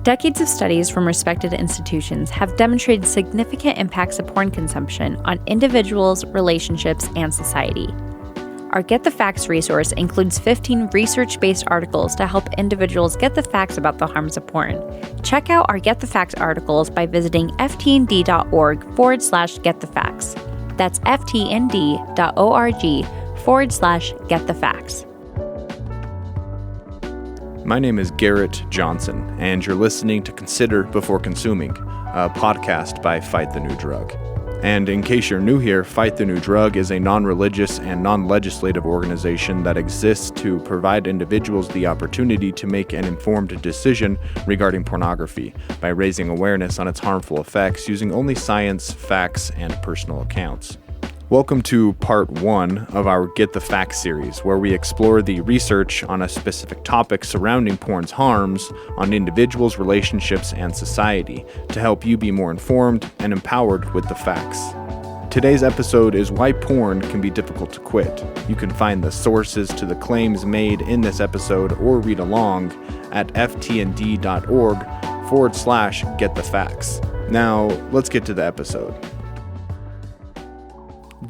Decades of studies from respected institutions have demonstrated significant impacts of porn consumption on individuals, relationships, and society. Our Get the Facts resource includes 15 research-based articles to help individuals get the facts about the harms of porn. Check out our Get the Facts articles by visiting ftnd.org/getthefacts. That's ftnd.org/getthefacts. My name is Garrett Johnson, and you're listening to Consider Before Consuming, a podcast by Fight the New Drug. And in case you're new here, Fight the New Drug is a non-religious and non-legislative organization that exists to provide individuals the opportunity to make an informed decision regarding pornography by raising awareness on its harmful effects using only science, facts, and personal accounts. Welcome to part 1 of our Get the Facts series, where we explore the research on a specific topic surrounding porn's harms on individuals, relationships, and society to help you be more informed and empowered with the facts. Today's episode is why porn can be difficult to quit. You can find the sources to the claims made in this episode or read along at ftnd.org/getthefacts. Now, let's get to the episode.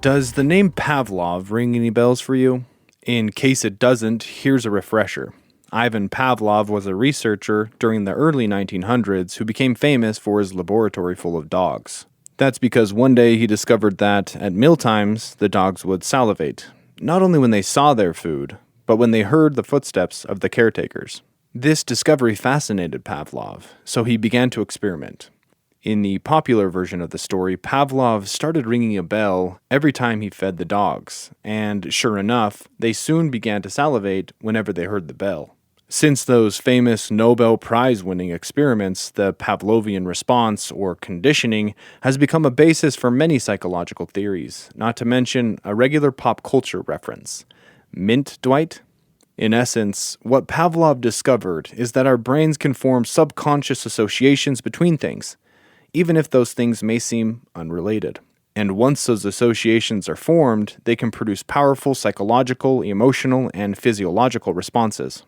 Does the name Pavlov ring any bells for you? In case it doesn't, here's a refresher. Ivan Pavlov was a researcher during the early 1900s who became famous for his laboratory full of dogs. That's because one day he discovered that, at mealtimes, the dogs would salivate, not only when they saw their food, but when they heard the footsteps of the caretakers. This discovery fascinated Pavlov, so he began to experiment. In the popular version of the story, Pavlov started ringing a bell every time he fed the dogs, and sure enough, they soon began to salivate whenever they heard the bell. Since those famous Nobel Prize-winning experiments, the Pavlovian Response, or conditioning, has become a basis for many psychological theories, not to mention a regular pop culture reference. Mint, Dwight? In essence, what Pavlov discovered is that our brains can form subconscious associations between things, even if those things may seem unrelated. And once those associations are formed, they can produce powerful psychological, emotional, and physiological responses.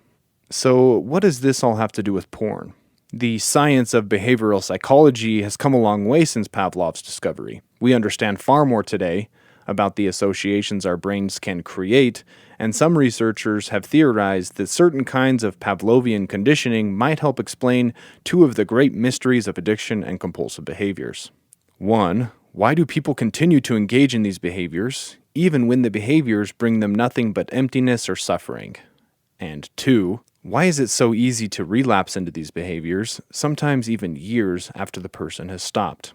So what does this all have to do with porn? The science of behavioral psychology has come a long way since Pavlov's discovery. We understand far more today about the associations our brains can create, and some researchers have theorized that certain kinds of Pavlovian conditioning might help explain two of the great mysteries of addiction and compulsive behaviors. 1. Why do people continue to engage in these behaviors, even when the behaviors bring them nothing but emptiness or suffering? And 2. Why is it so easy to relapse into these behaviors, sometimes even years after the person has stopped?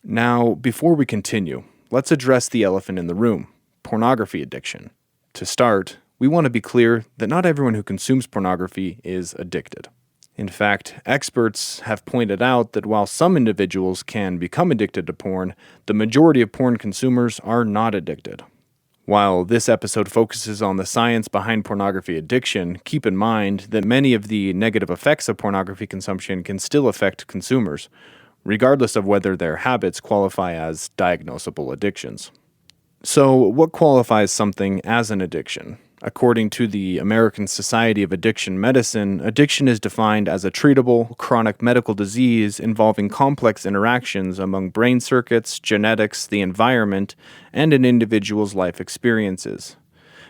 Now, before we continue, let's address the elephant in the room, pornography addiction. To start, we want to be clear that not everyone who consumes pornography is addicted. In fact, experts have pointed out that while some individuals can become addicted to porn, the majority of porn consumers are not addicted. While this episode focuses on the science behind pornography addiction, keep in mind that many of the negative effects of pornography consumption can still affect consumers, regardless of whether their habits qualify as diagnosable addictions. So, what qualifies something as an addiction? According to the American Society of Addiction Medicine, addiction is defined as a treatable, chronic medical disease involving complex interactions among brain circuits, genetics, the environment, and an individual's life experiences.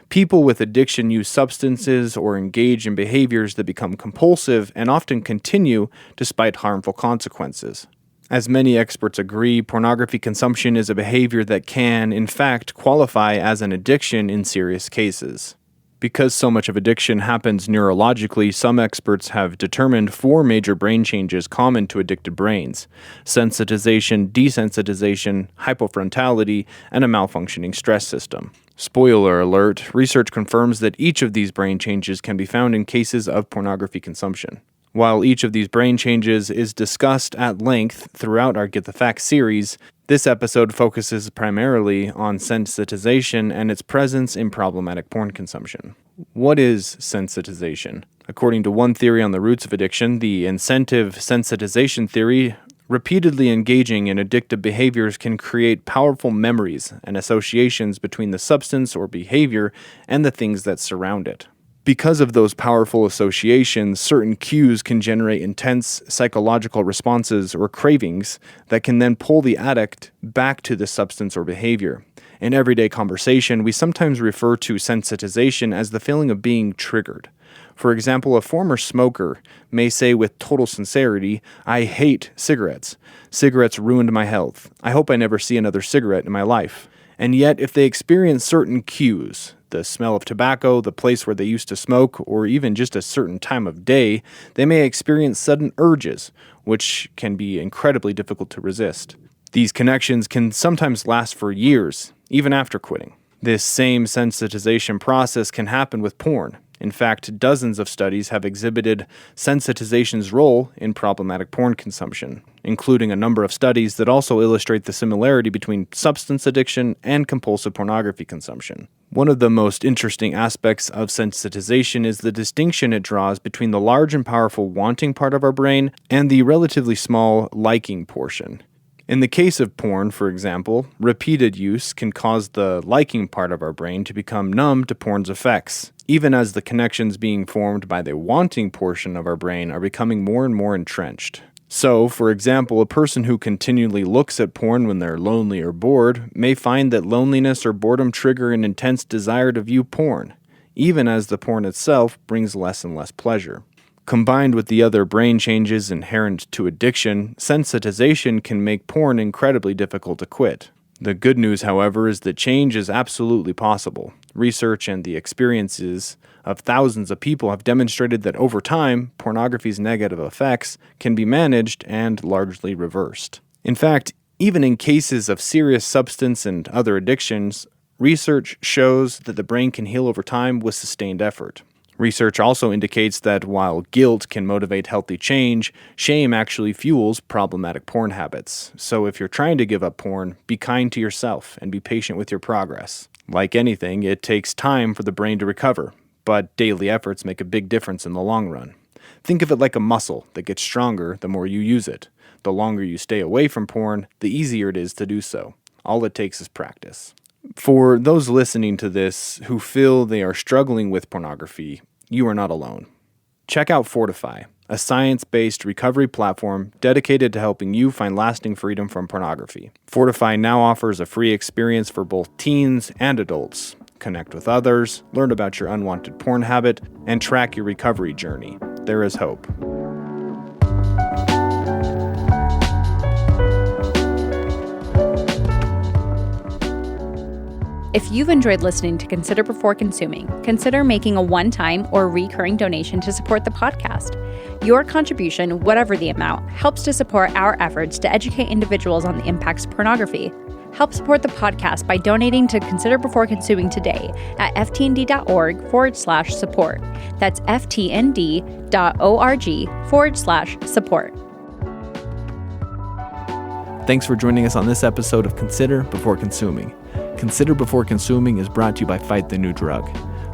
People with addiction use substances or engage in behaviors that become compulsive and often continue despite harmful consequences. As many experts agree, pornography consumption is a behavior that can, in fact, qualify as an addiction in serious cases. Because so much of addiction happens neurologically, some experts have determined 4 major brain changes common to addicted brains: sensitization, desensitization, hypofrontality, and a malfunctioning stress system. Spoiler alert, research confirms that each of these brain changes can be found in cases of pornography consumption. While each of these brain changes is discussed at length throughout our Get the Facts series, this episode focuses primarily on sensitization and its presence in problematic porn consumption. What is sensitization? According to one theory on the roots of addiction, the incentive sensitization theory, repeatedly engaging in addictive behaviors can create powerful memories and associations between the substance or behavior and the things that surround it. Because of those powerful associations, certain cues can generate intense psychological responses or cravings that can then pull the addict back to the substance or behavior. In everyday conversation, we sometimes refer to sensitization as the feeling of being triggered. For example, a former smoker may say with total sincerity, "I hate cigarettes. Cigarettes ruined my health. I hope I never see another cigarette in my life." And yet, if they experience certain cues, the smell of tobacco, the place where they used to smoke, or even just a certain time of day, they may experience sudden urges, which can be incredibly difficult to resist. These connections can sometimes last for years, even after quitting. This same sensitization process can happen with porn. In fact, dozens of studies have exhibited sensitization's role in problematic porn consumption, including a number of studies that also illustrate the similarity between substance addiction and compulsive pornography consumption. One of the most interesting aspects of sensitization is the distinction it draws between the large and powerful wanting part of our brain and the relatively small liking portion. In the case of porn, for example, repeated use can cause the liking part of our brain to become numb to porn's effects, even as the connections being formed by the wanting portion of our brain are becoming more and more entrenched. So, for example, a person who continually looks at porn when they're lonely or bored may find that loneliness or boredom trigger an intense desire to view porn, even as the porn itself brings less and less pleasure. Combined with the other brain changes inherent to addiction, sensitization can make porn incredibly difficult to quit. The good news, however, is that change is absolutely possible. Research and the experiences of thousands of people have demonstrated that over time, pornography's negative effects can be managed and largely reversed. In fact, even in cases of serious substance and other addictions, research shows that the brain can heal over time with sustained effort. Research also indicates that while guilt can motivate healthy change, shame actually fuels problematic porn habits. So if you're trying to give up porn, be kind to yourself and be patient with your progress. Like anything, it takes time for the brain to recover, but daily efforts make a big difference in the long run. Think of it like a muscle that gets stronger the more you use it. The longer you stay away from porn, the easier it is to do so. All it takes is practice. For those listening to this who feel they are struggling with pornography, you are not alone. Check out Fortify, a science-based recovery platform dedicated to helping you find lasting freedom from pornography. Fortify now offers a free experience for both teens and adults. Connect with others, learn about your unwanted porn habit, and track your recovery journey. There is hope. If you've enjoyed listening to Consider Before Consuming, consider making a one-time or recurring donation to support the podcast. Your contribution, whatever the amount, helps to support our efforts to educate individuals on the impacts of pornography. Help support the podcast by donating to Consider Before Consuming today at ftnd.org/support. That's ftnd.org/support. Thanks for joining us on this episode of Consider Before Consuming. Consider Before Consuming is brought to you by Fight the New Drug.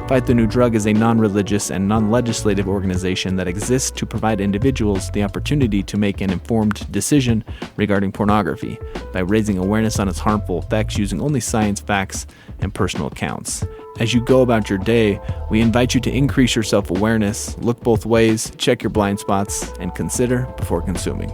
Fight the New Drug is a non-religious and non-legislative organization that exists to provide individuals the opportunity to make an informed decision regarding pornography by raising awareness on its harmful effects using only science, facts, and personal accounts. As you go about your day, we invite you to increase your self-awareness, look both ways, check your blind spots, and consider before consuming.